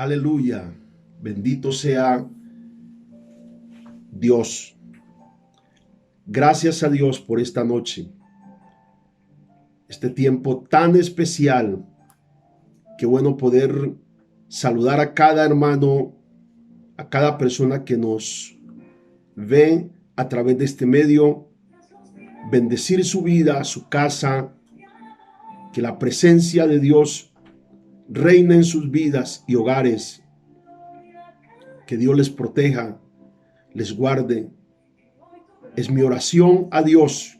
Aleluya. Bendito sea Dios. Gracias a Dios por esta noche. Este tiempo tan especial. Qué bueno poder saludar a cada hermano, a cada persona que nos ve a través de este medio. Bendecir su vida, su casa. Que la presencia de Dios reine en sus vidas y hogares. Que Dios les proteja, les guarde. Es mi oración a Dios.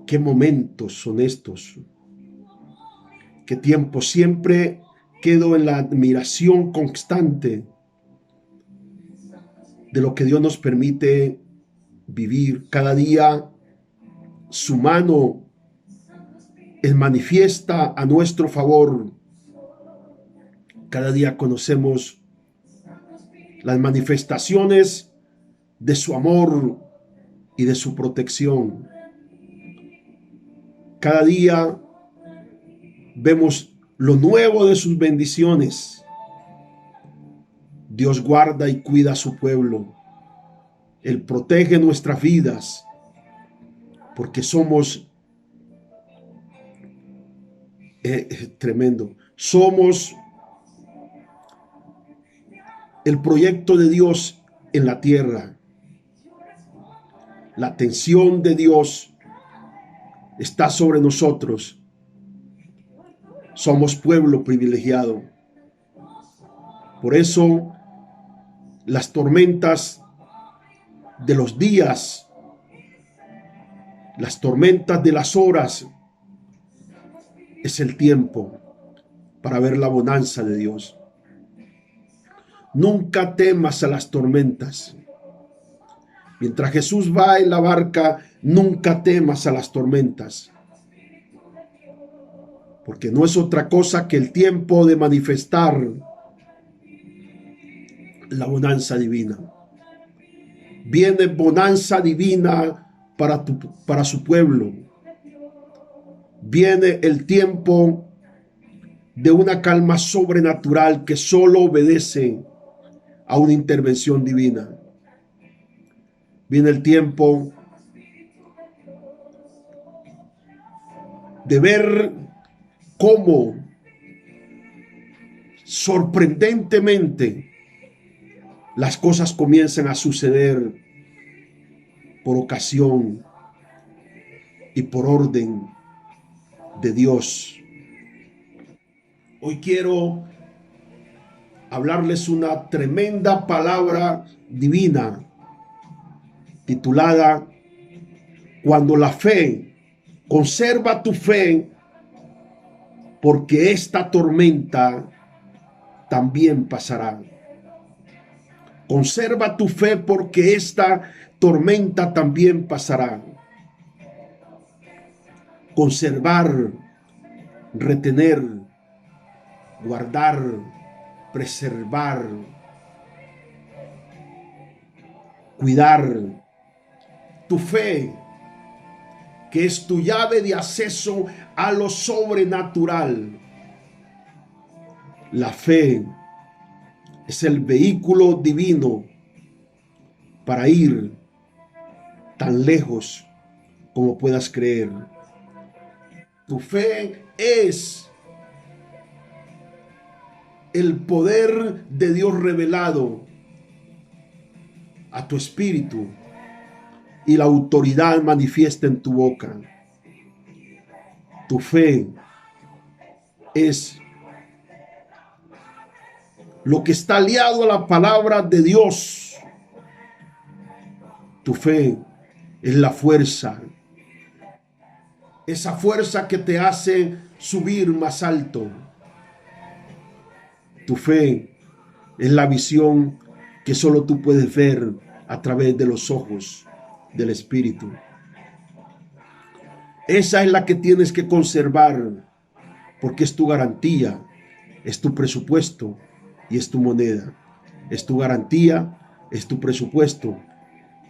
Qué momentos son estos. Qué tiempo. Siempre quedo en la admiración constante de lo que Dios nos permite vivir. Cada día su mano es manifiesta a nuestro favor. Cada día conocemos las manifestaciones de su amor y de su protección. Cada día vemos lo nuevo de sus bendiciones. Dios guarda y cuida a su pueblo. Él protege nuestras vidas porque somos tremendo. Somos el proyecto de Dios en la tierra. La atención de Dios está sobre nosotros. Somos pueblo privilegiado. Por eso las tormentas de los días, las tormentas de las horas, es el tiempo para ver la bonanza de Dios. Nunca temas a las tormentas. Mientras Jesús va en la barca, nunca temas a las tormentas. Porque no es otra cosa que el tiempo de manifestar la bonanza divina. Viene bonanza divina para su pueblo. Viene el tiempo de una calma sobrenatural que solo obedece a una intervención divina. Viene el tiempo de ver cómo sorprendentemente las cosas comienzan a suceder por ocasión y por orden de Dios. Hoy quiero hablarles una tremenda palabra divina titulada Cuando la fe, conserva tu fe, porque esta tormenta también pasará. Conserva tu fe porque esta tormenta también pasará. Conservar, retener, guardar, preservar, cuidar tu fe, que es tu llave de acceso a lo sobrenatural. La fe es el vehículo divino para ir tan lejos como puedas creer. Tu fe es el poder de Dios revelado a tu espíritu y la autoridad manifiesta en tu boca. Tu fe es lo que está aliado a la palabra de Dios. Tu fe es la fuerza. Esa fuerza que te hace subir más alto. Tu fe es la visión que solo tú puedes ver a través de los ojos del Espíritu. Esa es la que tienes que conservar, porque es tu garantía, es tu presupuesto y es tu moneda. Es tu garantía, es tu presupuesto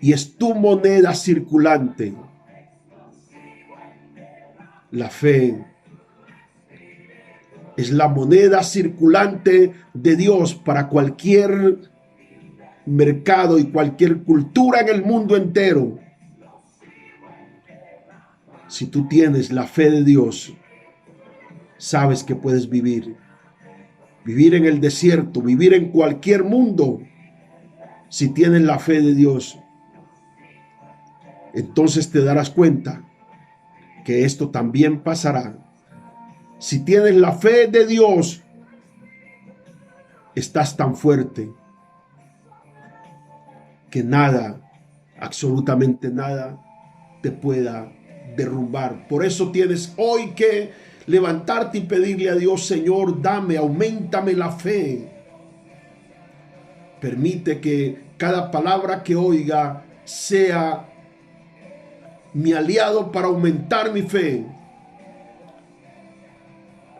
y es tu moneda circulante. La fe Es la moneda circulante de Dios para cualquier mercado y cualquier cultura en el mundo entero. Si tú tienes la fe de Dios, sabes que puedes vivir. Vivir en el desierto, vivir en cualquier mundo. Si tienes la fe de Dios, entonces te darás cuenta que esto también pasará. Si tienes la fe de Dios, estás tan fuerte que nada, absolutamente nada, te pueda derrumbar. Por eso tienes hoy que levantarte y pedirle a Dios: Señor, dame, auméntame la fe. Permite que cada palabra que oiga sea mi aliado para aumentar mi fe.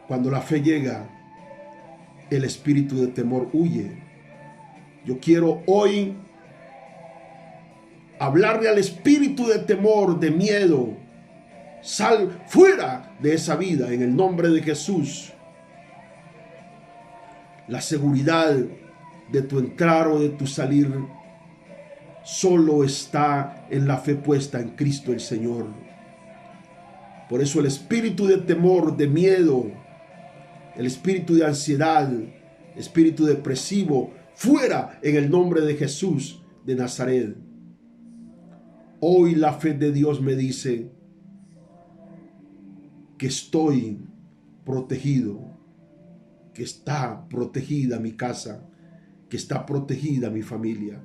Cuando la fe llega, el espíritu de temor huye. Yo quiero hoy hablarle al espíritu de temor, de miedo. Sal fuera de esa vida en el nombre de Jesús. La seguridad de tu entrar o de tu salir solo está en la fe puesta en Cristo el Señor. Por eso el espíritu de temor, de miedo, el espíritu de ansiedad, espíritu depresivo, fuera en el nombre de Jesús de Nazaret. Hoy la fe de Dios me dice que estoy protegido, que está protegida mi casa, que está protegida mi familia.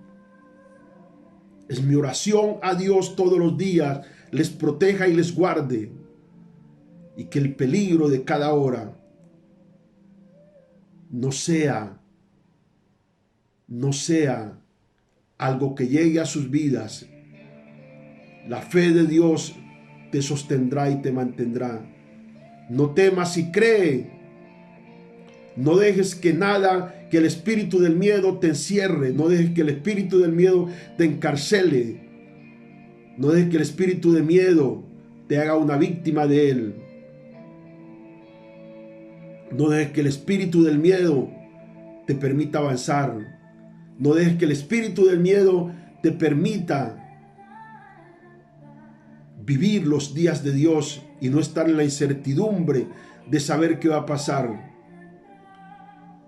Es mi oración a Dios todos los días: les proteja y les guarde, y que el peligro de cada hora no sea algo que llegue a sus vidas. La fe de Dios te sostendrá y te mantendrá. No temas y cree. No dejes que nada, que el espíritu del miedo te encierre. No dejes que el espíritu del miedo te encarcele. No dejes que el espíritu de miedo te haga una víctima de él. No dejes que el espíritu del miedo te permita avanzar. No dejes que el espíritu del miedo te permita vivir los días de Dios y no estar en la incertidumbre de saber qué va a pasar.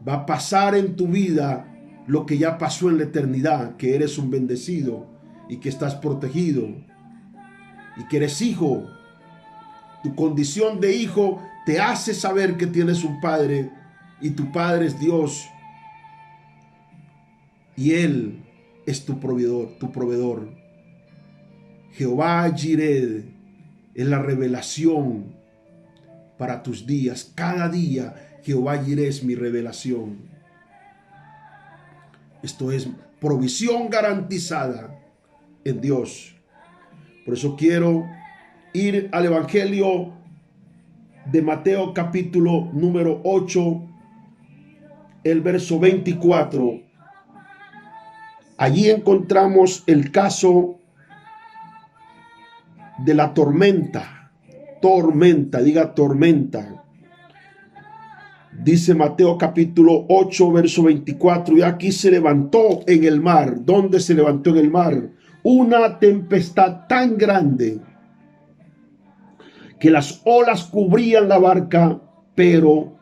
Va a pasar en tu vida lo que ya pasó en la eternidad, que eres un bendecido y que estás protegido y que eres hijo. Tu condición de hijo te hace saber que tienes un padre, y tu padre es Dios, y Él es tu proveedor. Jehová Jireh es la revelación para tus días. Cada día Jehová Jireh es mi revelación. Esto es provisión garantizada en Dios. Por eso quiero ir al Evangelio de Mateo, capítulo número 8, el verso 24. Allí encontramos el caso de la tormenta. Diga tormenta. Dice Mateo capítulo 8, verso 24. Y aquí se levantó en el mar. ¿Dónde se levantó en el mar? Una tempestad tan grande que las olas cubrían la barca, pero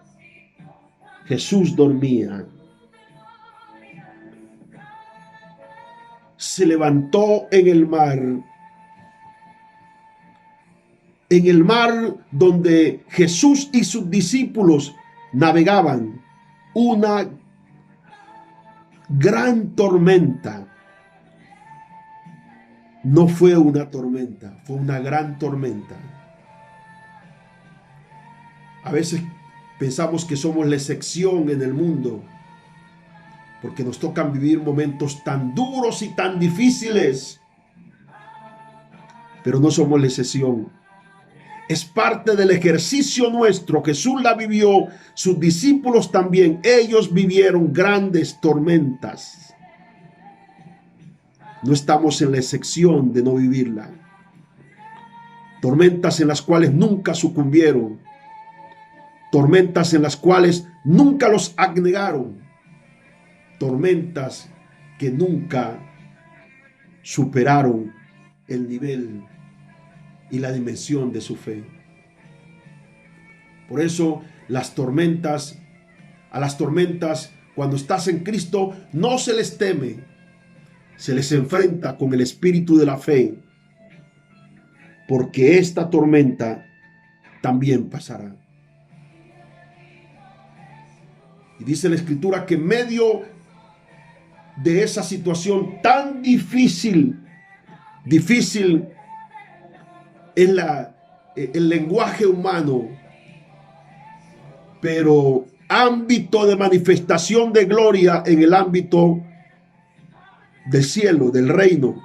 Jesús dormía. Se levantó en el mar donde Jesús y sus discípulos navegaban, una gran tormenta. No fue una tormenta, fue una gran tormenta. A veces pensamos que somos la excepción en el mundo, porque nos tocan vivir momentos tan duros y tan difíciles, pero no somos la excepción. Es parte del ejercicio nuestro. Jesús la vivió, sus discípulos también. Ellos vivieron grandes tormentas. No estamos en la excepción de no vivirla. Tormentas en las cuales nunca sucumbieron. tormentas en las cuales nunca los abnegaron, tormentas que nunca superaron el nivel y la dimensión de su fe. Por eso a las tormentas, cuando estás en Cristo, no se les teme, se les enfrenta con el espíritu de la fe, porque esta tormenta también pasará. Y dice la Escritura que en medio de esa situación tan difícil es el lenguaje humano, pero ámbito de manifestación de gloria en el ámbito del cielo, del reino.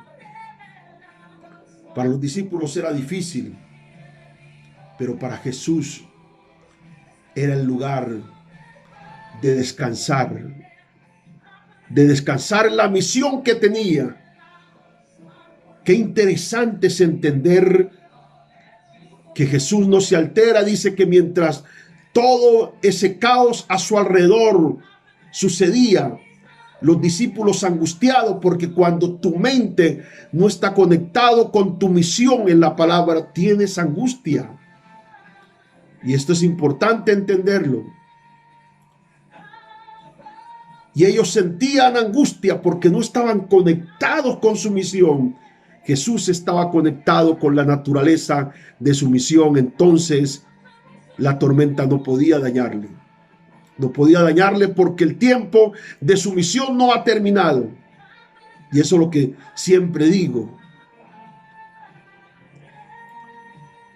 Para los discípulos era difícil, pero para Jesús era el lugar de descansar en la misión que tenía. Qué interesante es entender que Jesús no se altera. Dice que mientras todo ese caos a su alrededor sucedía, los discípulos angustiados, porque cuando tu mente no está conectado con tu misión en la palabra, tienes angustia. Y esto es importante entenderlo. Y ellos sentían angustia porque no estaban conectados con su misión. Jesús estaba conectado con la naturaleza de su misión. Entonces la tormenta no podía dañarle. No podía dañarle porque el tiempo de su misión no ha terminado. Y eso es lo que siempre digo.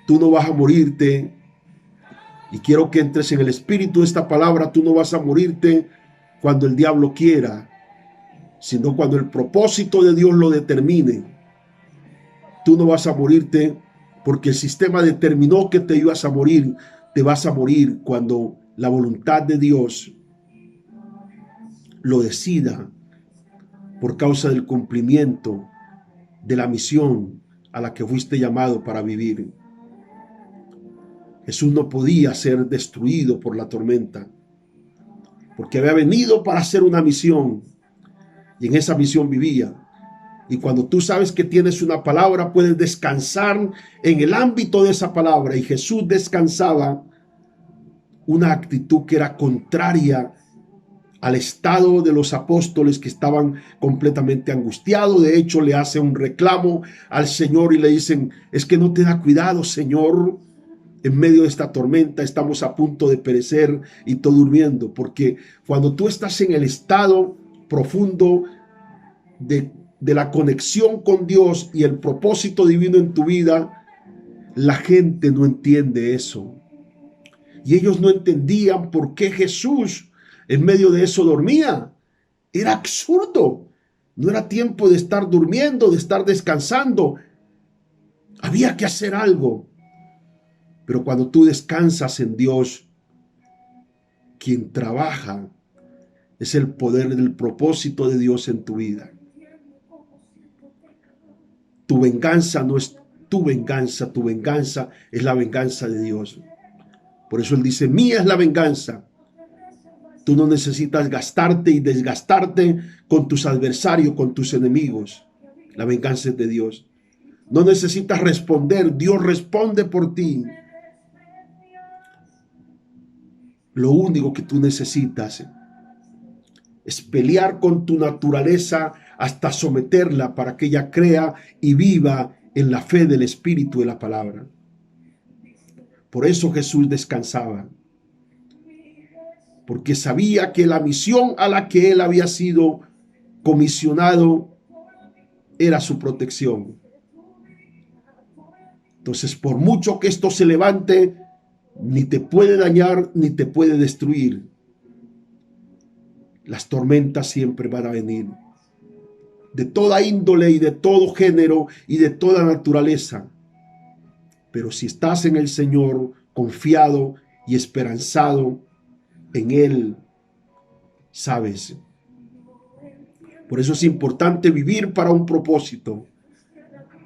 Tú no vas a morirte. Y quiero que entres en el espíritu de esta palabra. Tú no vas a morirte cuando el diablo quiera, sino cuando el propósito de Dios lo determine. Tú no vas a morirte porque el sistema determinó que te ibas a morir. Te vas a morir cuando la voluntad de Dios lo decida, por causa del cumplimiento de la misión a la que fuiste llamado para vivir. Jesús no podía ser destruido por la tormenta, porque había venido para hacer una misión, y en esa misión vivía. Y cuando tú sabes que tienes una palabra, puedes descansar en el ámbito de esa palabra. Y Jesús descansaba una actitud que era contraria al estado de los apóstoles, que estaban completamente angustiados. De hecho, le hace un reclamo al Señor y le dicen: es que no te da cuidado, Señor. En medio de esta tormenta estamos a punto de perecer y todo durmiendo. Porque cuando tú estás en el estado profundo de la conexión con Dios y el propósito divino en tu vida, la gente no entiende eso. Y ellos no entendían por qué Jesús en medio de eso dormía. Era absurdo. No era tiempo de estar durmiendo, de estar descansando. Había que hacer algo. Pero cuando tú descansas en Dios, quien trabaja es el poder del propósito de Dios en tu vida. Tu venganza no es tu venganza es la venganza de Dios. Por eso Él dice: mía es la venganza. Tú no necesitas gastarte y desgastarte con tus adversarios, con tus enemigos. La venganza es de Dios. No necesitas responder, Dios responde por ti. Lo único que tú necesitas es pelear con tu naturaleza hasta someterla para que ella crea y viva en la fe del Espíritu de la palabra. Por eso Jesús descansaba, porque sabía que la misión a la que él había sido comisionado era su protección. Entonces, por mucho que esto se levante, ni te puede dañar ni te puede destruir. Las tormentas siempre van a venir, de toda índole y de todo género y de toda naturaleza. Pero si estás en el Señor, confiado y esperanzado en Él, sabes. Por eso es importante vivir para un propósito,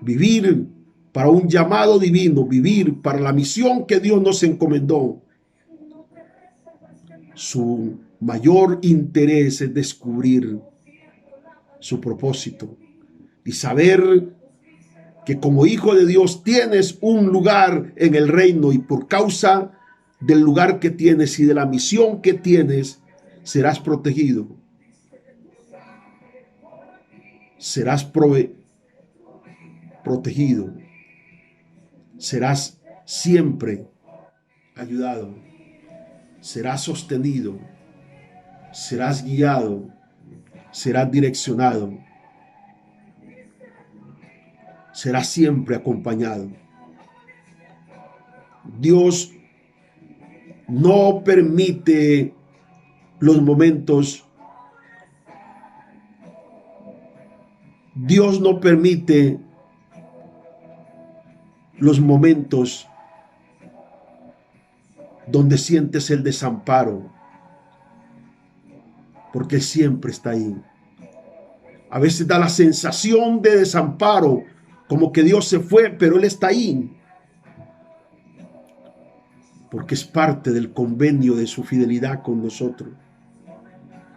vivir para un llamado divino, vivir para la misión que Dios nos encomendó. Su mayor interés es descubrir su propósito y saber que como hijo de Dios tienes un lugar en el reino, y por causa del lugar que tienes y de la misión que tienes, serás protegido, serás protegido, serás siempre ayudado, serás sostenido, serás guiado, serás direccionado, serás siempre acompañado. Dios no permite los momentos, Dios no permite los momentos donde sientes el desamparo, porque Él siempre está ahí. A veces da la sensación de desamparo, como que Dios se fue, pero Él está ahí, porque es parte del convenio de su fidelidad con nosotros.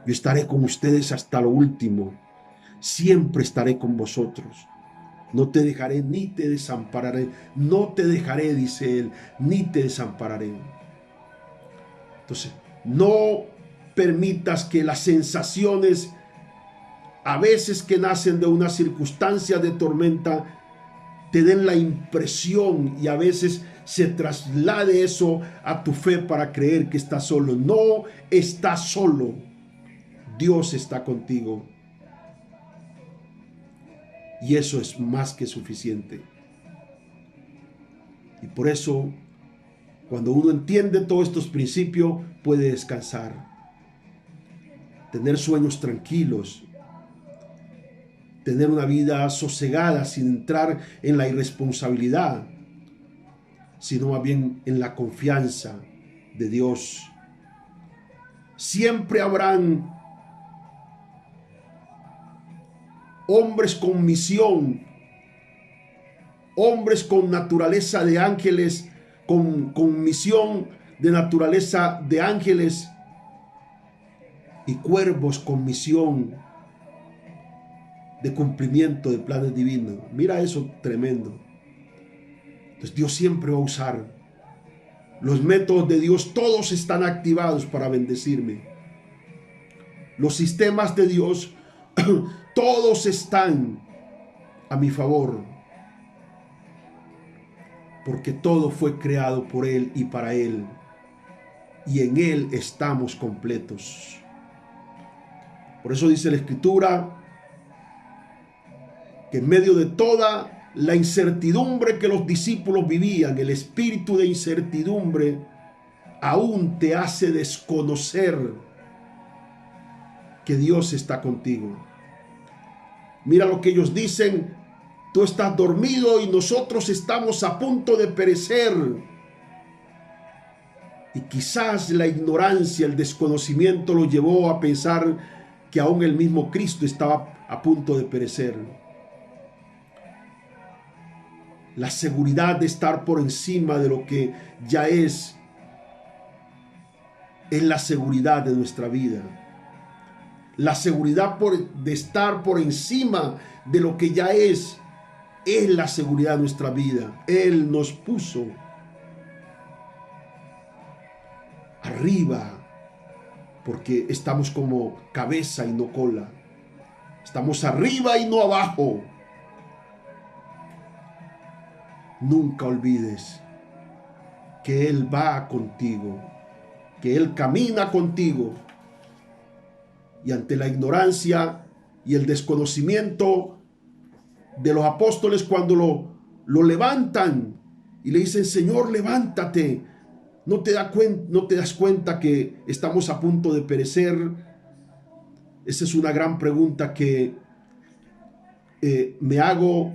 Yo estaré con ustedes hasta lo último, siempre estaré con vosotros. No te dejaré ni te desampararé, no te dejaré, dice Él, ni te desampararé. Entonces, no permitas que las sensaciones, a veces que nacen de una circunstancia de tormenta, te den la impresión y a veces se traslade eso a tu fe para creer que estás solo. No estás solo. Dios está contigo. Y eso es más que suficiente. Y por eso, cuando uno entiende todos estos principios, puede descansar, tener sueños tranquilos, tener una vida sosegada sin entrar en la irresponsabilidad, sino más bien en la confianza de Dios. Siempre habrán hombres con misión, hombres con naturaleza de ángeles, con misión de naturaleza de ángeles, y cuervos con misión de cumplimiento de planes divinos. Mira eso tremendo. Entonces Dios siempre va a usar los métodos de Dios, todos están activados para bendecirme. Los sistemas de Dios, todos están a mi favor, porque todo fue creado por Él y para Él, y en Él estamos completos. Por eso dice la Escritura que en medio de toda la incertidumbre que los discípulos vivían, el espíritu de incertidumbre aún te hace desconocer que Dios está contigo. Mira lo que ellos dicen: tú estás dormido y nosotros estamos a punto de perecer. Y quizás la ignorancia, el desconocimiento los llevó a pensar que aún el mismo Cristo estaba a punto de perecer. La seguridad de estar por encima de lo que ya es la seguridad de nuestra vida. La seguridad de estar por encima de lo que ya es la seguridad de nuestra vida. Él nos puso arriba porque estamos como cabeza y no cola. Estamos arriba y no abajo. Nunca olvides que Él va contigo, que Él camina contigo. Y ante la ignorancia y el desconocimiento de los apóstoles, cuando lo levantan y le dicen: Señor, levántate, ¿no te das cuenta que estamos a punto de perecer? Esa es una gran pregunta que me hago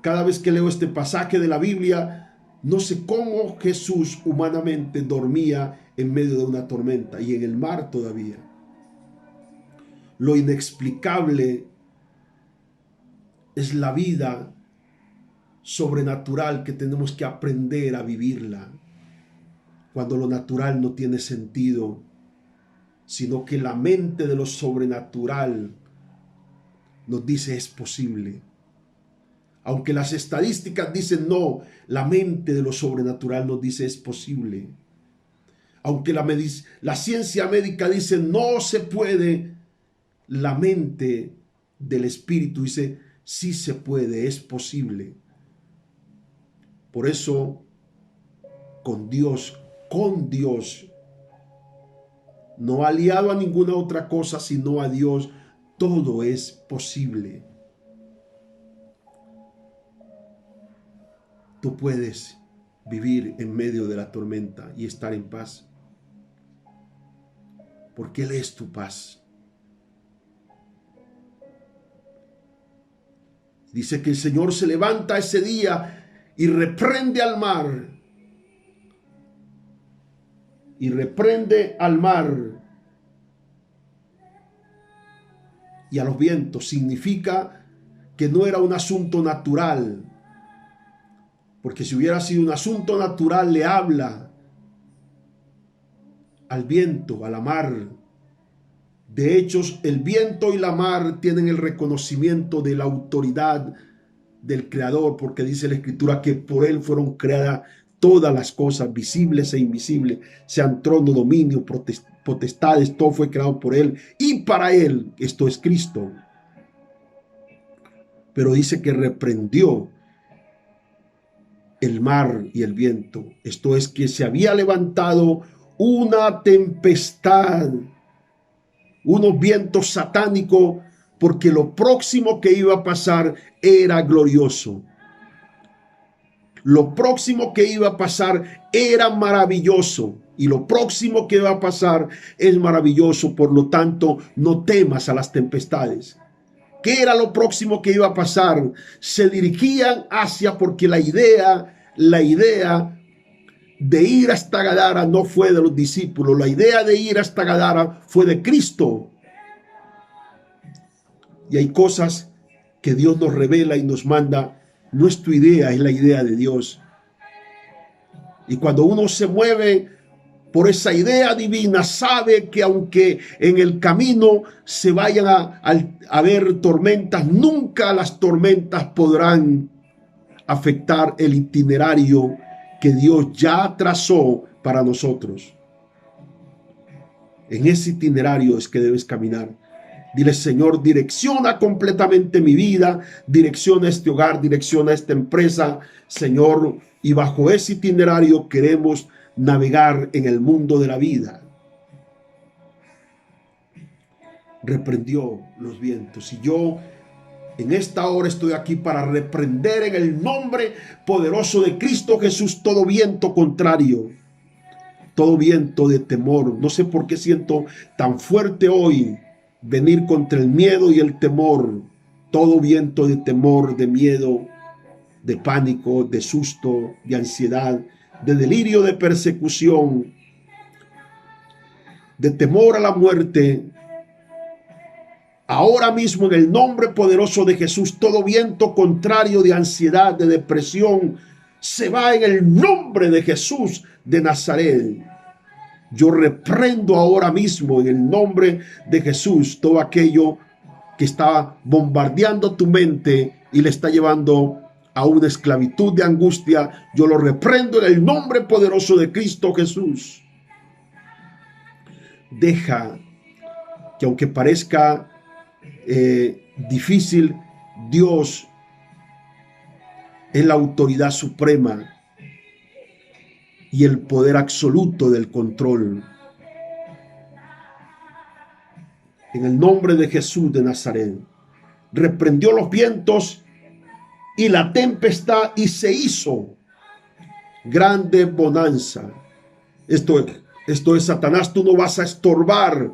cada vez que leo este pasaje de la Biblia. No sé cómo Jesús humanamente dormía en medio de una tormenta y en el mar todavía. Lo inexplicable es la vida sobrenatural que tenemos que aprender a vivirla. Cuando lo natural no tiene sentido, sino que la mente de lo sobrenatural nos dice es posible. Aunque las estadísticas dicen no, la mente de lo sobrenatural nos dice es posible. Aunque la ciencia médica dice no se puede, la mente del espíritu dice sí se puede, es posible. Por eso, con Dios, no aliado a ninguna otra cosa sino a Dios, todo es posible. Tú puedes vivir en medio de la tormenta y estar en paz, porque Él es tu paz. Dice que el Señor se levanta ese día y reprende al mar. Y reprende al mar y a los vientos. Significa que no era un asunto natural, porque si hubiera sido un asunto natural, le habla al viento, a la mar. De hecho, el viento y la mar tienen el reconocimiento de la autoridad del Creador, porque dice la Escritura que por Él fueron creadas todas las cosas, visibles e invisibles, sean trono, dominio, potestades, todo fue creado por Él y para Él. Esto es Cristo. Pero dice que reprendió el mar y el viento. Esto es que se había levantado una tempestad, unos vientos satánicos, porque lo próximo que iba a pasar era glorioso. Lo próximo que iba a pasar era maravilloso. Y lo próximo que va a pasar es maravilloso. Por lo tanto, no temas a las tempestades. ¿Qué era lo próximo que iba a pasar? Se dirigían hacia, porque la idea de ir hasta Gadara no fue de los discípulos. La idea de ir hasta Gadara fue de Cristo. Y hay cosas que Dios nos revela y nos manda. No es tu idea, es la idea de Dios. Y cuando uno se mueve por esa idea divina, sabe que aunque en el camino se vayan a haber tormentas, nunca las tormentas podrán afectar el itinerario que Dios ya trazó para nosotros. En ese itinerario es que debes caminar. Dile, Señor, direcciona completamente mi vida, direcciona este hogar, direcciona esta empresa, Señor, y bajo ese itinerario queremos navegar en el mundo de la vida. Reprendió los vientos, y yo en esta hora estoy aquí para reprender en el nombre poderoso de Cristo Jesús todo viento contrario, todo viento de temor. No sé por qué siento tan fuerte hoy venir contra el miedo y el temor. Todo viento de temor, de miedo, de pánico, de susto, de ansiedad, de delirio, de persecución, de temor a la muerte. Ahora mismo, en el nombre poderoso de Jesús, todo viento contrario de ansiedad, de depresión, se va en el nombre de Jesús de Nazaret. Yo reprendo ahora mismo en el nombre de Jesús todo aquello que está bombardeando tu mente y le está llevando a una esclavitud de angustia. Yo lo reprendo en el nombre poderoso de Cristo Jesús. Deja que, aunque parezca difícil, Dios es la autoridad suprema y el poder absoluto del control. En el nombre de Jesús de Nazaret, reprendió los vientos y la tempestad, y se hizo grande bonanza. Esto es, Satanás, tú no vas a estorbar.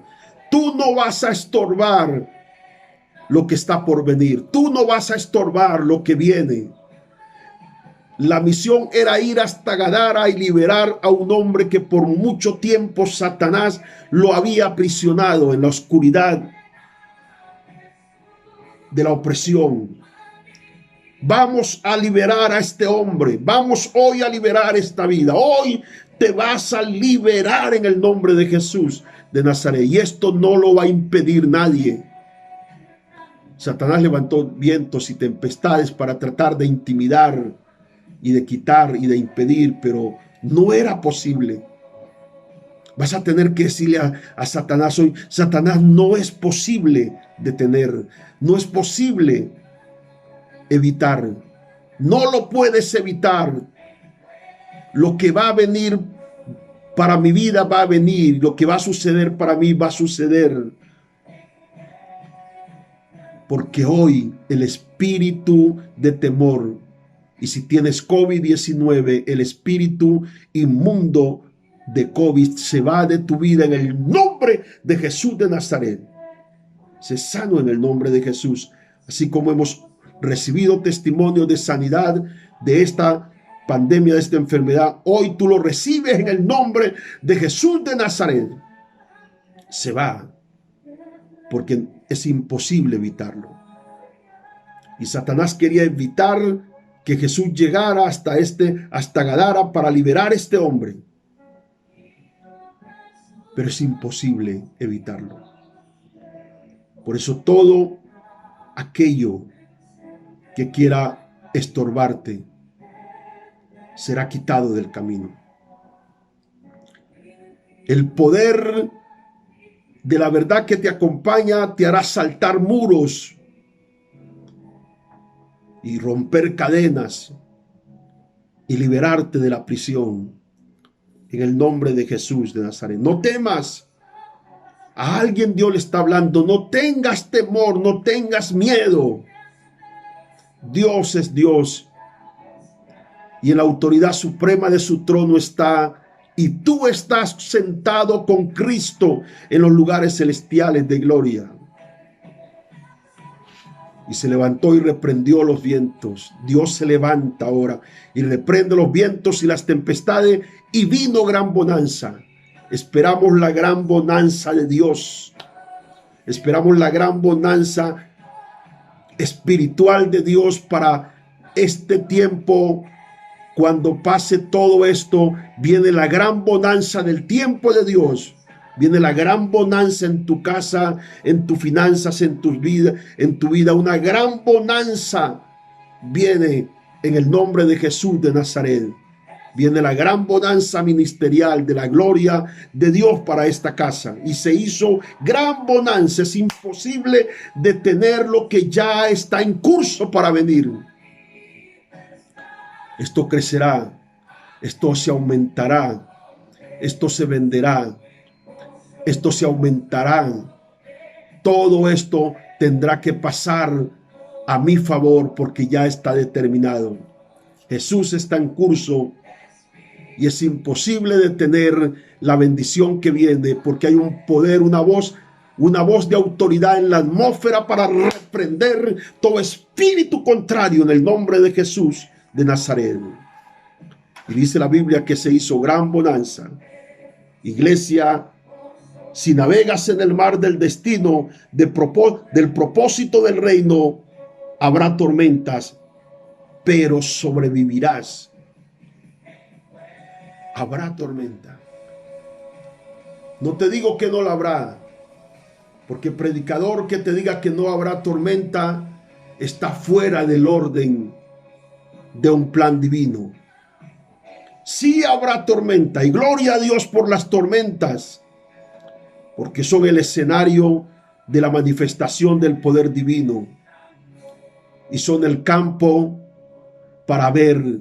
Tú no vas a estorbar lo que está por venir. Tú no vas a estorbar lo que viene. La misión era ir hasta Gadara y liberar a un hombre que por mucho tiempo Satanás lo había aprisionado en la oscuridad de la opresión. Vamos a liberar a este hombre. Vamos hoy a liberar esta vida. Hoy te vas a liberar en el nombre de Jesús de Nazaret. Y esto no lo va a impedir nadie. Satanás levantó vientos y tempestades para tratar de intimidar y de quitar y de impedir, pero no era posible. Vas a tener que decirle a Satanás hoy: Satanás, no es posible detener, no es posible evitar, no lo puedes evitar. Lo que va a venir para mi vida va a venir, lo que va a suceder para mí va a suceder. Porque hoy el espíritu de temor, y si tienes COVID-19, el espíritu inmundo de COVID se va de tu vida en el nombre de Jesús de Nazaret. Sé sano en el nombre de Jesús. Así como hemos recibido testimonio de sanidad de esta pandemia, de esta enfermedad, hoy tú lo recibes en el nombre de Jesús de Nazaret. Se va, porque es imposible evitarlo. Y Satanás quería evitar que Jesús llegara hasta Gadara para liberar a este hombre. Pero es imposible evitarlo. Por eso todo aquello que quiera estorbarte será quitado del camino. El poder de la verdad que te acompaña te hará saltar muros y romper cadenas y liberarte de la prisión en el nombre de Jesús de Nazaret. No temas. A alguien Dios le está hablando: no tengas temor, no tengas miedo. Dios es Dios y en la autoridad suprema de su trono está, y tú estás sentado con Cristo en los lugares celestiales de gloria. Y se levantó y reprendió los vientos. Dios se levanta ahora y reprende los vientos y las tempestades, y vino gran bonanza. Esperamos la gran bonanza de Dios. Esperamos la gran bonanza espiritual de Dios para este tiempo. Cuando pase todo esto, viene la gran bonanza del tiempo de Dios. Viene la gran bonanza en tu casa, en tus finanzas, en tu vida. Una gran bonanza viene en el nombre de Jesús de Nazaret. Viene la gran bonanza ministerial de la gloria de Dios para esta casa. Y se hizo gran bonanza. Es imposible detener lo que ya está en curso para venir. Esto crecerá, esto se aumentará, esto se venderá, esto se aumentará. Todo esto tendrá que pasar a mi favor porque ya está determinado. Jesús está en curso y es imposible detener la bendición que viene, porque hay un poder, una voz de autoridad en la atmósfera para reprender todo espíritu contrario en el nombre de Jesús de Nazaret. Y dice la Biblia que se hizo gran bonanza. Iglesia, si navegas en el mar del destino, del propósito del reino, habrá tormentas, pero sobrevivirás. Habrá tormenta. No te digo que no la habrá, porque predicador que te diga que no habrá tormenta está fuera del orden de un plan divino. Sí habrá tormenta, y gloria a Dios por las tormentas, porque son el escenario de la manifestación del poder divino y son el campo para ver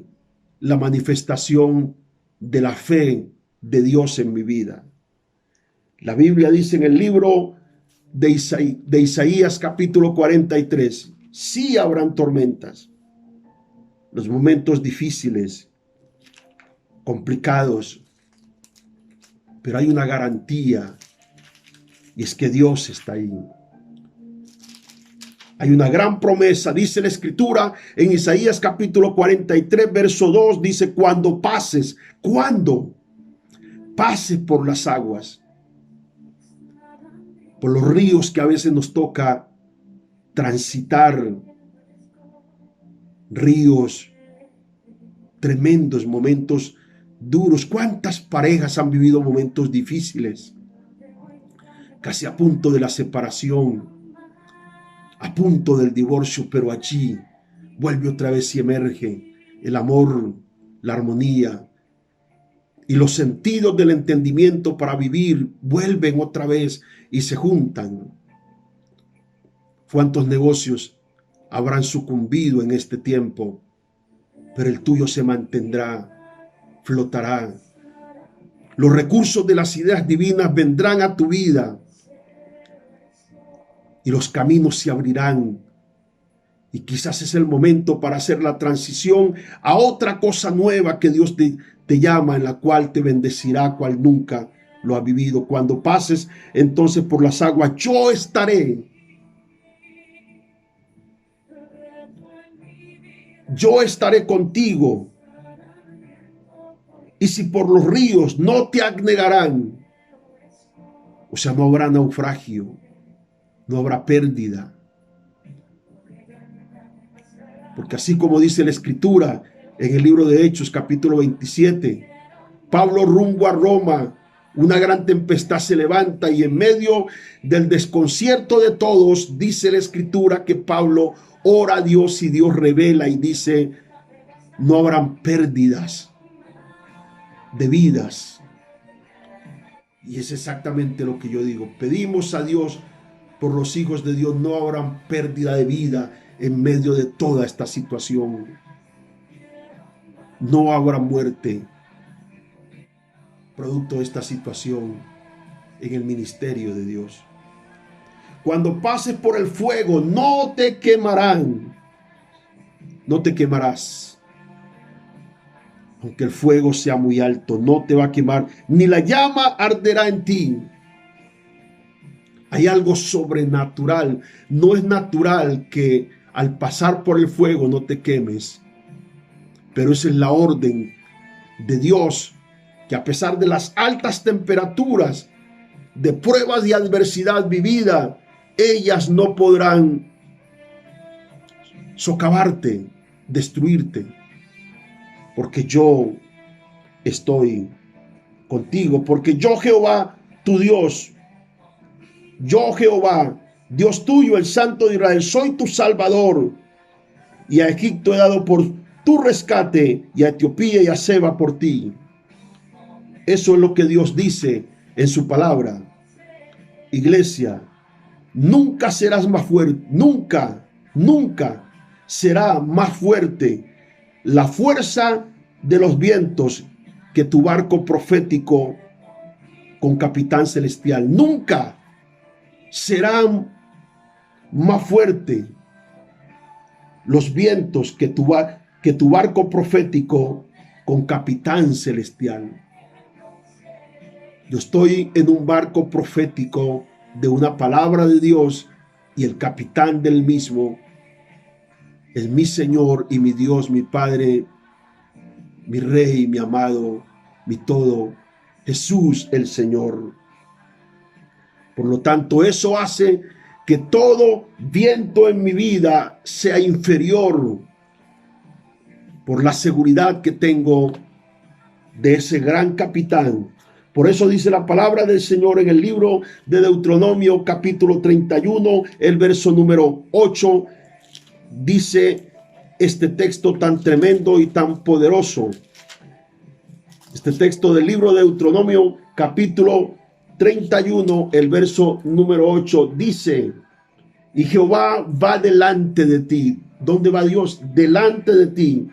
la manifestación de la fe de Dios en mi vida. La Biblia dice en el libro de Isaías capítulo 43, sí habrán tormentas, los momentos difíciles, complicados, pero hay una garantía, y es que Dios está ahí. Hay una gran promesa, dice la Escritura en Isaías capítulo 43, verso 2, dice: cuando pases por las aguas, por los ríos que a veces nos toca transitar, ríos tremendos, momentos duros. ¿Cuántas parejas han vivido momentos difíciles? casi a punto de la separación, a punto del divorcio, pero allí vuelve otra vez y emerge el amor, la armonía y los sentidos del entendimiento para vivir, vuelven otra vez y se juntan. ¿Cuántos negocios habrán sucumbido en este tiempo? Pero el tuyo se mantendrá, flotará. Los recursos de las ideas divinas vendrán a tu vida y los caminos se abrirán. Y quizás es el momento para hacer la transición a otra cosa nueva que Dios te llama, en la cual te bendecirá, cual nunca lo ha vivido. Cuando pases entonces por las aguas, yo estaré. Yo estaré contigo. Y si por los ríos no te anegarán, o sea, no habrá naufragio, no habrá pérdida. Porque así como dice la Escritura en el libro de Hechos, capítulo 27, Pablo rumbo a Roma, una gran tempestad se levanta y en medio del desconcierto de todos, dice la Escritura que Pablo ora a Dios y Dios revela y dice, no habrán pérdidas de vidas. Y es exactamente lo que yo digo. Pedimos a Dios por los hijos de Dios, no habrán pérdida de vida en medio de toda esta situación. No habrá muerte producto de esta situación en el ministerio de Dios. Cuando pases por el fuego, no te quemarán. No te quemarás. Aunque el fuego sea muy alto, no te va a quemar, ni la llama arderá en ti. Hay algo sobrenatural. No es natural que al pasar por el fuego no te quemes. Pero esa es la orden de Dios, que a pesar de las altas temperaturas, de pruebas y adversidad vivida, ellas no podrán socavarte, destruirte, porque yo estoy contigo, porque yo Jehová, tu Dios, yo Jehová, Dios tuyo, el Santo de Israel, soy tu Salvador, y a Egipto he dado por tu rescate, y a Etiopía y a Seba por ti. Eso es lo que Dios dice en su palabra. Iglesia, nunca serás más fuerte, nunca será más fuerte la fuerza de los vientos que tu barco profético con capitán celestial. Nunca serán más fuerte los vientos que tu barco profético con capitán celestial. Yo estoy en un barco profético de una palabra de Dios y el capitán del mismo es mi Señor y mi Dios, mi Padre, mi Rey, mi amado, mi todo, Jesús el Señor. Por lo tanto, eso hace que todo viento en mi vida sea inferior por la seguridad que tengo de ese gran capitán. Por eso dice la palabra del Señor en el libro de Deuteronomio capítulo 31, el verso número 8, dice este texto tan tremendo y tan poderoso. Este texto del libro de Deuteronomio capítulo 31, el verso número 8, dice, y Jehová va delante de ti. ¿Dónde va Dios? Delante de ti.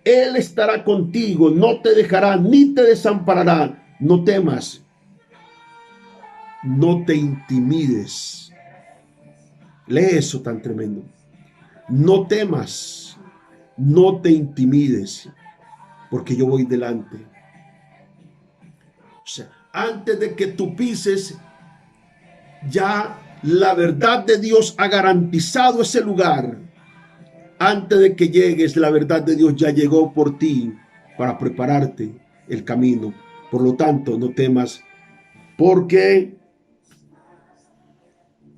Él estará contigo, no te dejará ni te desamparará. No temas, no te intimides. Lee eso tan tremendo. No temas, no te intimides, porque yo voy delante. O sea, antes de que tú pises, ya la verdad de Dios ha garantizado ese lugar. Antes de que llegues, la verdad de Dios ya llegó por ti para prepararte el camino. Por lo tanto, no temas, porque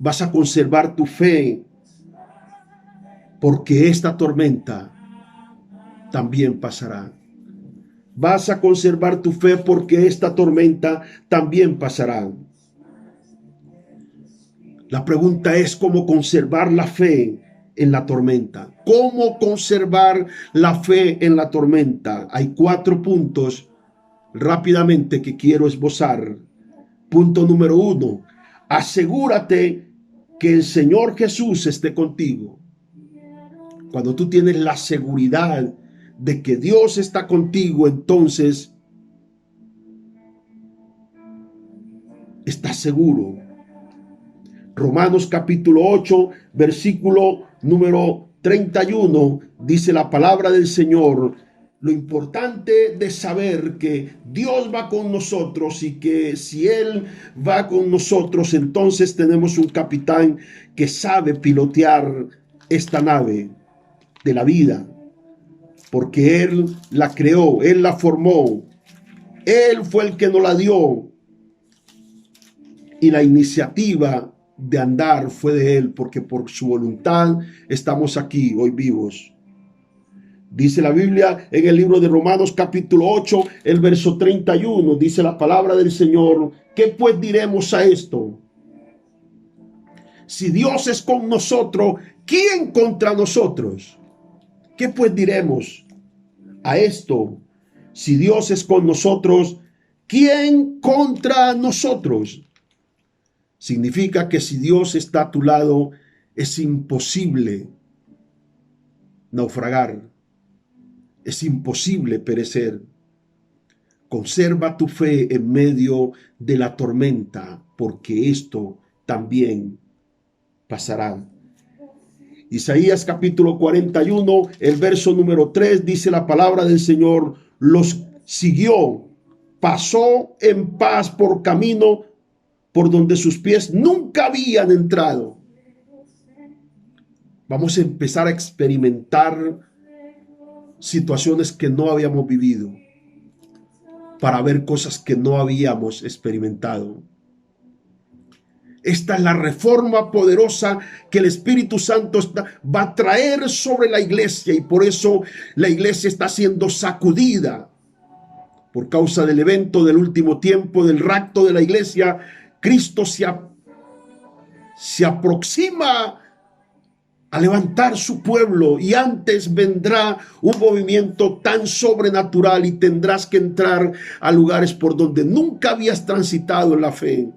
vas a conservar tu fe, porque esta tormenta también pasará. Vas a conservar tu fe porque esta tormenta también pasará. La pregunta es cómo conservar la fe en la tormenta. ¿Cómo conservar la fe en la tormenta? Hay 4 puntos rápidamente que quiero esbozar. Punto número 1. Asegúrate que el Señor Jesús esté contigo. Cuando tú tienes la seguridad de que Dios está contigo, entonces estás seguro. Romanos capítulo 8, versículo número 31, dice la palabra del Señor. Lo importante de saber que Dios va con nosotros y que si Él va con nosotros, entonces tenemos un capitán que sabe pilotear esta nave de la vida, porque Él la creó, Él la formó, Él fue el que nos la dio y la iniciativa de andar fue de Él, porque por su voluntad estamos aquí hoy vivos. Dice la Biblia en el libro de Romanos capítulo 8, el verso 31, dice la palabra del Señor: ¿qué pues diremos a esto? Si Dios es con nosotros, ¿quién contra nosotros? ¿Qué pues diremos a esto? Si Dios es con nosotros, ¿quién contra nosotros? Significa que si Dios está a tu lado, es imposible naufragar, es imposible perecer. Conserva tu fe en medio de la tormenta, porque esto también pasará. Isaías capítulo 41, el verso número 3, dice la palabra del Señor: los siguió, pasó en paz por camino por donde sus pies nunca habían entrado. Vamos a empezar a experimentar situaciones que no habíamos vivido, para ver cosas que no habíamos experimentado. Esta es la reforma poderosa que el Espíritu Santo va a traer sobre la iglesia, y por eso la iglesia está siendo sacudida por causa del evento del último tiempo, del rapto de la iglesia. Cristo se aproxima a levantar su pueblo, y antes vendrá un movimiento tan sobrenatural y tendrás que entrar a lugares por donde nunca habías transitado en la fe.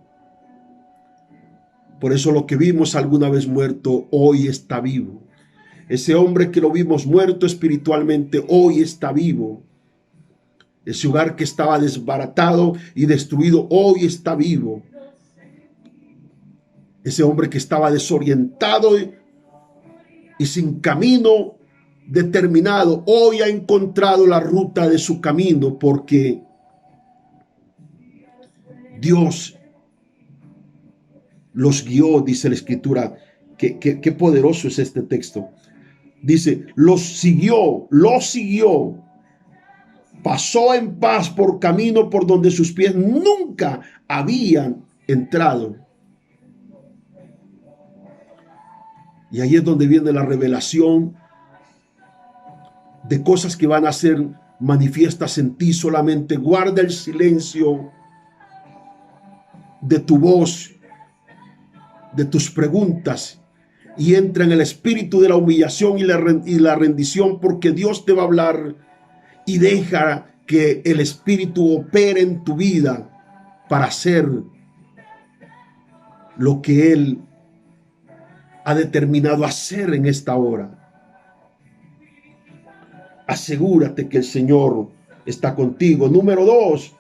Por eso lo que vimos alguna vez muerto, hoy está vivo. Ese hombre que lo vimos muerto espiritualmente, hoy está vivo. Ese hogar que estaba desbaratado y destruido, hoy está vivo. Ese hombre que estaba desorientado y sin camino determinado, hoy ha encontrado la ruta de su camino, porque Dios los guió, dice la Escritura. Qué poderoso es este texto. Dice, los siguió, pasó en paz por camino por donde sus pies nunca habían entrado. Y ahí es donde viene la revelación de cosas que van a ser manifiestas en ti. Solamente guarda el silencio de tu voz, de tus preguntas, y entra en el espíritu de la humillación y la rendición, porque Dios te va a hablar, y deja que el Espíritu opere en tu vida para hacer lo que Él ha determinado hacer en esta hora. Asegúrate que el Señor está contigo. Número 2,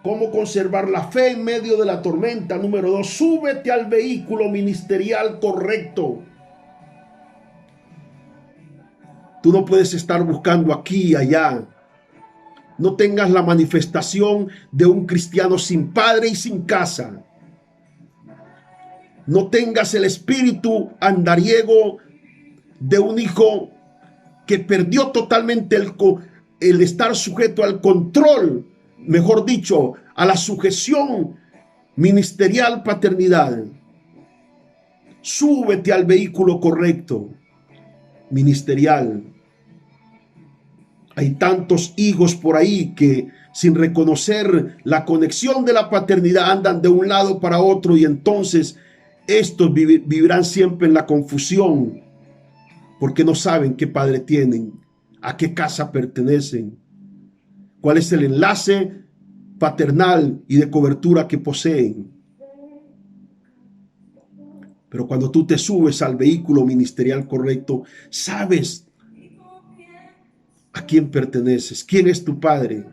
¿cómo conservar la fe en medio de la tormenta? Número 2, súbete al vehículo ministerial correcto. Tú no puedes estar buscando aquí y allá. No tengas la manifestación de un cristiano sin padre y sin casa. No tengas el espíritu andariego de un hijo que perdió totalmente el estar sujeto al control, mejor dicho, a la sujeción ministerial paternidad. Súbete al vehículo correcto, ministerial. Hay tantos hijos por ahí que, sin reconocer la conexión de la paternidad, andan de un lado para otro, y entonces Estos vivirán siempre en la confusión porque no saben qué padre tienen, a qué casa pertenecen, cuál es el enlace paternal y de cobertura que poseen. Pero cuando tú te subes al vehículo ministerial correcto, sabes a quién perteneces, quién es tu padre.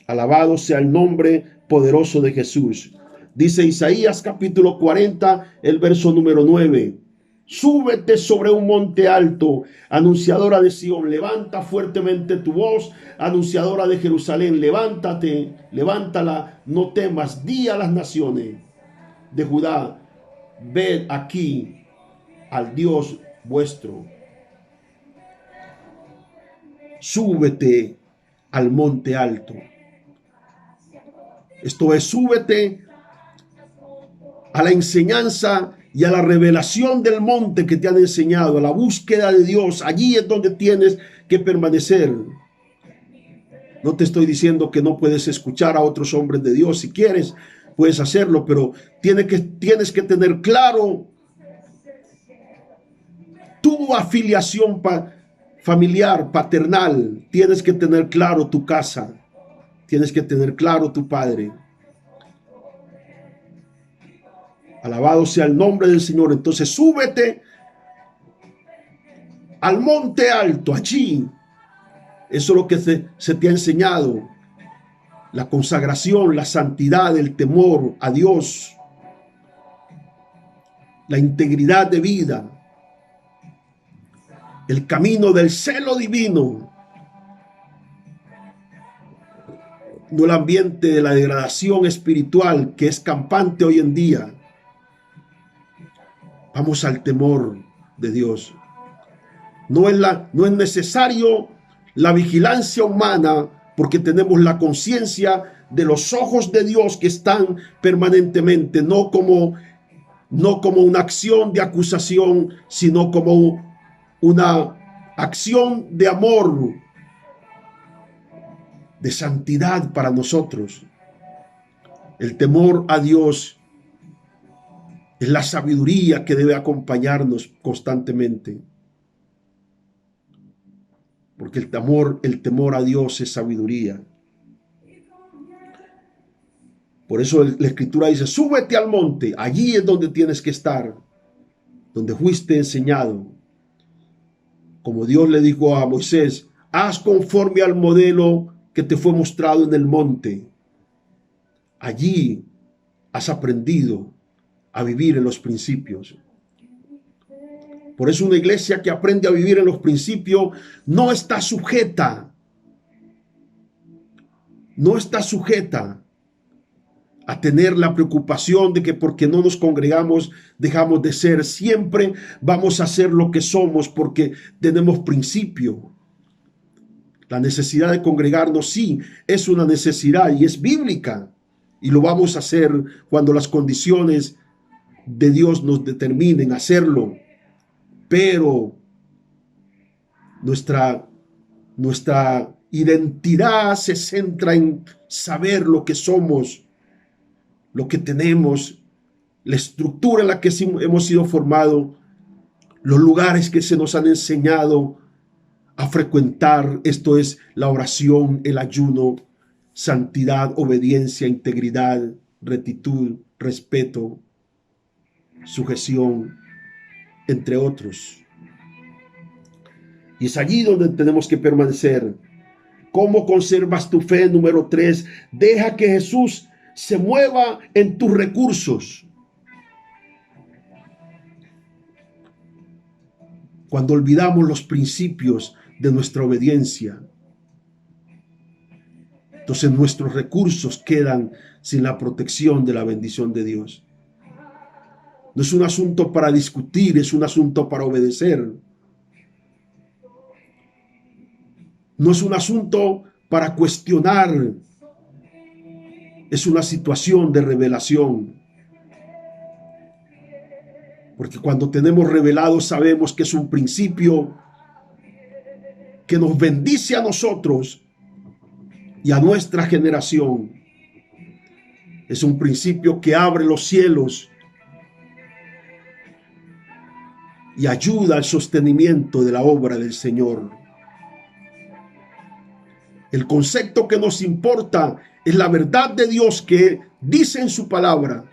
Alabado sea el nombre poderoso de Jesús. Dice Isaías capítulo 40, el verso número 9. Súbete sobre un monte alto, anunciadora de Sión, levanta fuertemente tu voz, anunciadora de Jerusalén, levántate, levántala, no temas, di a las naciones de Judá, ved aquí al Dios vuestro. Súbete al monte alto. Esto es, súbete a la enseñanza y a la revelación del monte que te han enseñado, a la búsqueda de Dios. Allí es donde tienes que permanecer. No te estoy diciendo que no puedes escuchar a otros hombres de Dios. Si quieres, puedes hacerlo, pero tienes que tener claro tu afiliación familiar, paternal. Tienes que tener claro tu casa. Tienes que tener claro tu padre. Alabado sea el nombre del Señor. Entonces súbete al monte alto, allí. Eso es lo que se te ha enseñado. La consagración, la santidad, el temor a Dios, la integridad de vida, el camino del celo divino, no el ambiente de la degradación espiritual que es campante hoy en día. Vamos al temor de Dios. No es necesario la vigilancia humana porque tenemos la conciencia de los ojos de Dios que están permanentemente, no como una acción de acusación, sino como una acción de amor, de santidad para nosotros. El temor a Dios es la sabiduría que debe acompañarnos constantemente. Porque el temor a Dios es sabiduría. Por eso la Escritura dice, súbete al monte, allí es donde tienes que estar, donde fuiste enseñado. Como Dios le dijo a Moisés, haz conforme al modelo que te fue mostrado en el monte. Allí has aprendido a vivir en los principios. Por eso una iglesia que aprende a vivir en los principios no está sujeta a tener la preocupación de que porque no nos congregamos dejamos de ser. Siempre vamos a ser lo que somos porque tenemos principio. La necesidad de congregarnos sí es una necesidad y es bíblica. Y lo vamos a hacer cuando las condiciones de Dios nos determinen hacerlo. Pero nuestra identidad se centra en saber lo que somos, lo que tenemos, la estructura en la que hemos sido formados, los lugares que se nos han enseñado a frecuentar. Esto es la oración, el ayuno, santidad, obediencia, integridad, rectitud, respeto, sujeción, entre otros. Y es allí donde tenemos que permanecer. ¿Cómo conservas tu fe? Número 3, deja que Jesús se mueva en tus recursos. Cuando olvidamos los principios de nuestra obediencia, entonces nuestros recursos quedan sin la protección de la bendición de Dios. No es un asunto para discutir, es un asunto para obedecer. No es un asunto para cuestionar. Es una situación de revelación. Porque cuando tenemos revelado sabemos que es un principio que nos bendice a nosotros y a nuestra generación. Es un principio que abre los cielos y ayuda al sostenimiento de la obra del Señor. El concepto que nos importa es la verdad de Dios que dice en su palabra.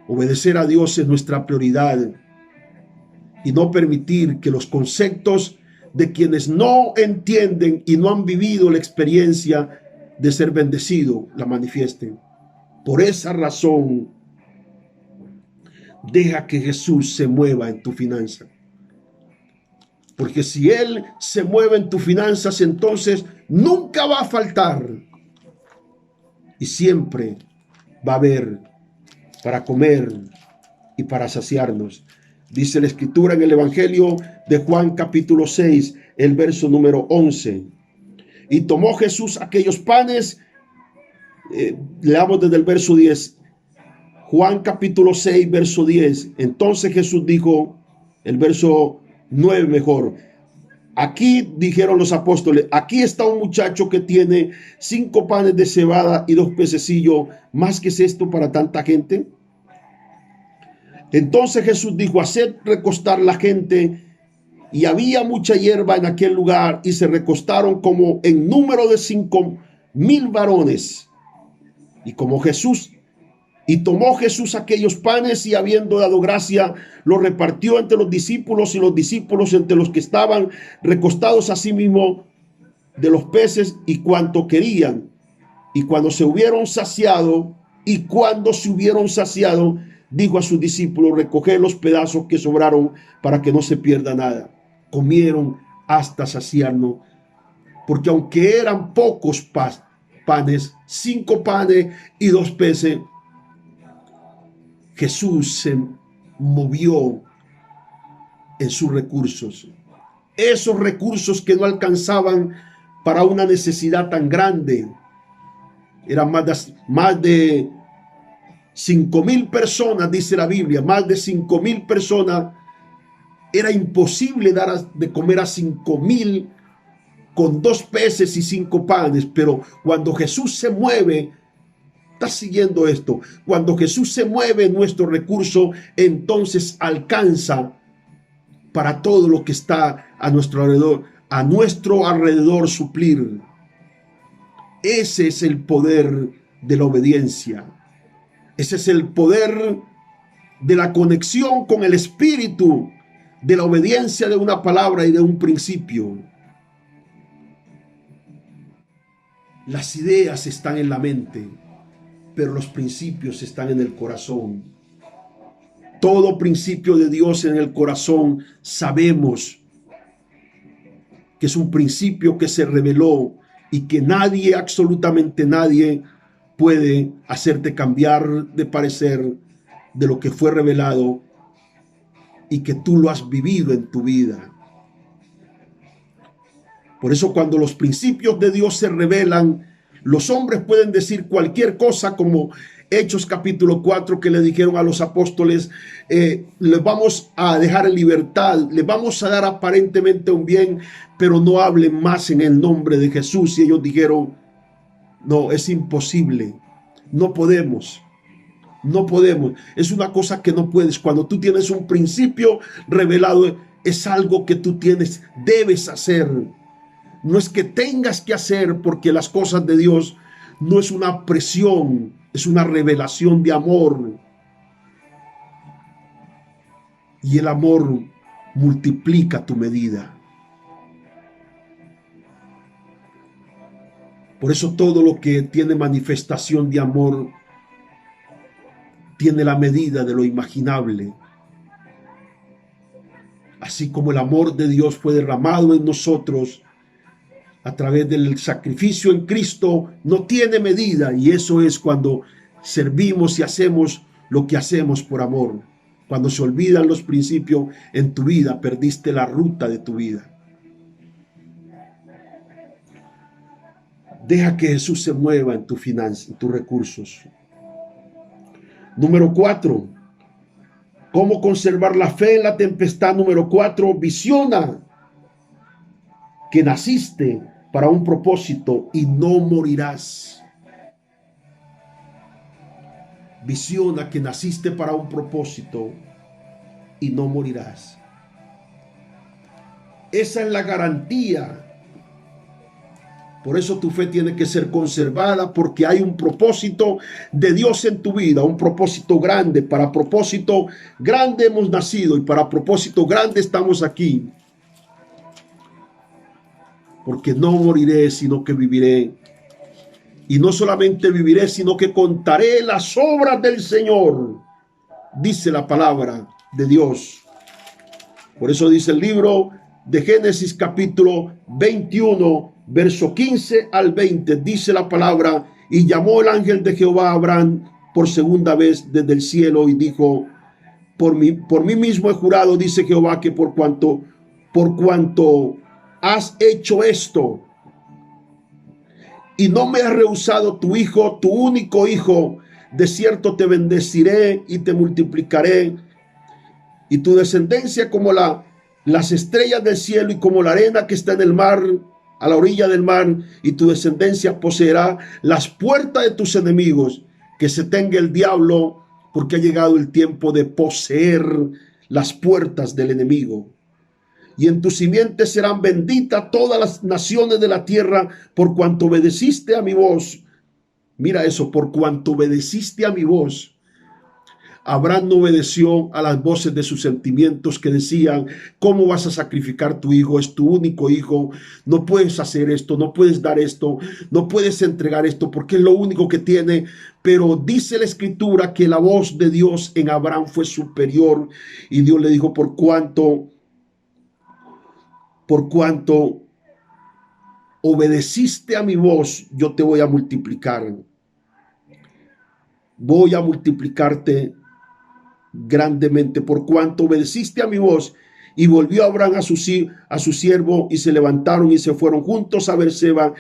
Obedecer a Dios es nuestra prioridad y no permitir que los conceptos de quienes no entienden y no han vivido la experiencia de ser bendecido la manifiesten. Por esa razón, deja que Jesús se mueva en tu finanza. Porque si Él se mueve en tus finanzas, entonces nunca va a faltar. Y siempre va a haber para comer y para saciarnos. Dice la Escritura en el Evangelio de Juan capítulo 6, el verso número 11. Y tomó Jesús aquellos panes, leamos desde el verso 10. Juan capítulo 6, verso 10. Entonces Jesús dijo, el verso 9 mejor. Aquí dijeron los apóstoles, aquí está un muchacho que tiene 5 panes de cebada y 2 pececillos, ¿más que es esto para tanta gente? Entonces Jesús dijo, haced recostar la gente, y había mucha hierba en aquel lugar, y se recostaron como en número de 5,000 varones. Y tomó Jesús aquellos panes, y habiendo dado gracia, los repartió entre los discípulos, y los discípulos entre los que estaban recostados asimismo de los peces y cuanto querían. Y cuando se hubieron saciado, dijo a sus discípulos, recoged los pedazos que sobraron para que no se pierda nada. Comieron hasta saciarnos, porque aunque eran pocos panes, 5 panes y 2 peces, Jesús se movió en sus recursos. Esos recursos que no alcanzaban para una necesidad tan grande. Eran más de 5,000 personas, dice la Biblia, más de 5,000 personas. Era imposible dar de comer a 5,000 con 2 peces y 5 panes, pero cuando Jesús se mueve, ¿estás siguiendo esto? Cuando Jesús se mueve en nuestro recurso, entonces alcanza para todo lo que está a nuestro alrededor suplir. Ese es el poder de la obediencia. Ese es el poder de la conexión con el Espíritu, de la obediencia de una palabra y de un principio. Las ideas están en la mente, pero los principios están en el corazón. Todo principio de Dios en el corazón sabemos que es un principio que se reveló y que nadie, absolutamente nadie, puede hacerte cambiar de parecer de lo que fue revelado y que tú lo has vivido en tu vida. Por eso cuando los principios de Dios se revelan, los hombres pueden decir cualquier cosa, como Hechos capítulo 4, que le dijeron a los apóstoles, les vamos a dejar en libertad, les vamos a dar aparentemente un bien, pero no hablen más en el nombre de Jesús. Y ellos dijeron, no, es imposible, no podemos. No podemos, es una cosa que no puedes. Cuando tú tienes un principio revelado, es algo que tú debes hacer. No es que tengas que hacer, porque las cosas de Dios no es una presión, es una revelación de amor. Y el amor multiplica tu medida. Por eso todo lo que tiene manifestación de amor tiene la medida de lo imaginable. Así como el amor de Dios fue derramado en nosotros a través del sacrificio en Cristo, no tiene medida, y eso es cuando servimos y hacemos lo que hacemos por amor. Cuando se olvidan los principios en tu vida, perdiste la ruta de tu vida. Deja que Jesús se mueva en tu finanza, en tus recursos. Número 4, ¿cómo conservar la fe en la tempestad? Número 4, visiona que naciste para un propósito y no morirás. Visiona que naciste para un propósito y no morirás. Esa es la garantía. Por eso tu fe tiene que ser conservada, porque hay un propósito de Dios en tu vida, un propósito grande. Para propósito grande hemos nacido y para propósito grande estamos aquí. Porque no moriré, sino que viviré. Y no solamente viviré, sino que contaré las obras del Señor, dice la palabra de Dios. Por eso dice el libro de Génesis capítulo 21, verso 15 al 20, dice la palabra: y llamó el ángel de Jehová a Abraham por segunda vez desde el cielo y dijo: por mí mismo he jurado, dice Jehová, que por cuanto has hecho esto y no me has rehusado tu hijo, tu único hijo, de cierto te bendeciré y te multiplicaré, y tu descendencia como las estrellas del cielo y como la arena que está en el mar, a la orilla del mar, y tu descendencia poseerá las puertas de tus enemigos. Que se tenga el diablo, porque ha llegado el tiempo de poseer las puertas del enemigo. Y en tu simiente serán benditas todas las naciones de la tierra, por cuanto obedeciste a mi voz. Mira eso, por cuanto obedeciste a mi voz. Abraham no obedeció a las voces de sus sentimientos que decían: ¿cómo vas a sacrificar tu hijo? Es tu único hijo, no puedes hacer esto, no puedes dar esto, no puedes entregar esto porque es lo único que tiene. Pero dice la escritura que la voz de Dios en Abraham fue superior, y Dios le dijo: por cuanto obedeciste a mi voz, yo te voy a multiplicar. Voy a multiplicarte grandemente, por cuanto obedeciste a mi voz. Y volvió Abraham a su siervo, y se levantaron y se fueron juntos a Berseba,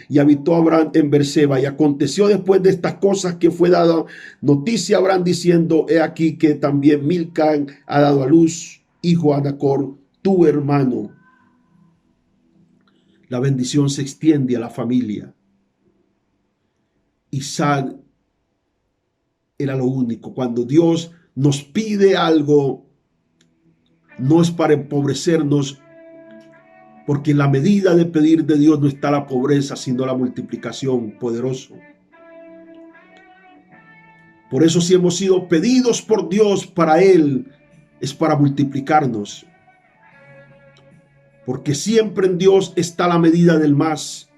y habitó Abraham en Berseba. Y aconteció después de estas cosas que fue dada noticia a Abraham diciendo: he aquí que también Milca ha dado a luz hijo a Nacor, tu hermano. La bendición se extiende a la familia. Isaac era lo único. Cuando Dios nos pide algo, no es para empobrecernos, porque en la medida de pedir de Dios no está la pobreza, sino la multiplicación. Poderoso. Por eso, si hemos sido pedidos por Dios para Él, es para multiplicarnos. Porque siempre en Dios está la medida del más.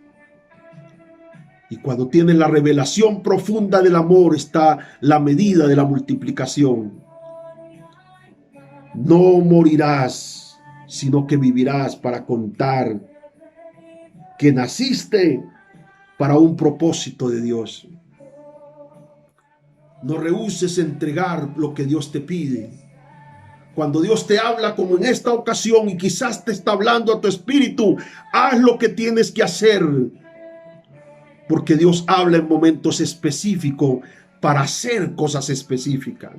Y cuando tienes la revelación profunda del amor, está la medida de la multiplicación. No morirás, sino que vivirás para contar que naciste para un propósito de Dios. No rehúses entregar lo que Dios te pide. Cuando Dios te habla como en esta ocasión, y quizás te está hablando a tu espíritu, haz lo que tienes que hacer. Porque Dios habla en momentos específicos para hacer cosas específicas.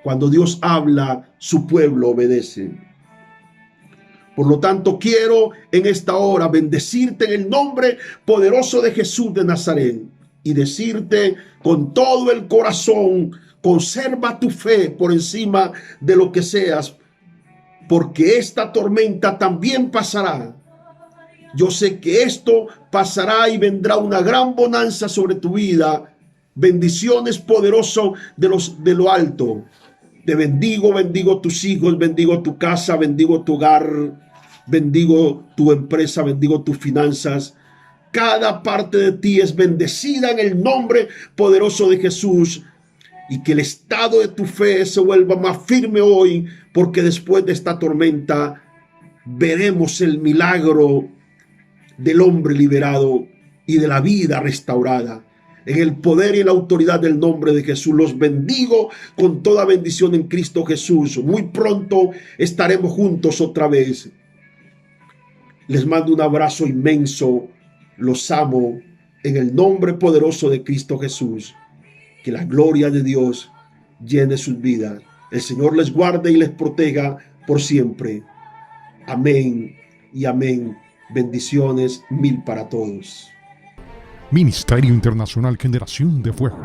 Cuando Dios habla, su pueblo obedece. Por lo tanto, quiero en esta hora bendecirte en el nombre poderoso de Jesús de Nazaret y decirte con todo el corazón: conserva tu fe por encima de lo que seas, porque esta tormenta también pasará. Yo sé que esto pasará y vendrá una gran bonanza sobre tu vida. Bendiciones poderosas de lo alto. Te bendigo, bendigo tus hijos, bendigo tu casa, bendigo tu hogar, bendigo tu empresa, bendigo tus finanzas. Cada parte de ti es bendecida en el nombre poderoso de Jesús. Y que el estado de tu fe se vuelva más firme hoy, porque después de esta tormenta veremos el milagro del hombre liberado y de la vida restaurada. En el poder y la autoridad del nombre de Jesús los bendigo con toda bendición en Cristo Jesús. Muy pronto estaremos juntos otra vez. Les mando un abrazo inmenso. Los amo en el nombre poderoso de Cristo Jesús. Que la gloria de Dios llene sus vidas. El Señor les guarde y les proteja por siempre. Amén y amén. Bendiciones mil para todos. Ministerio Internacional Generación de Fuego.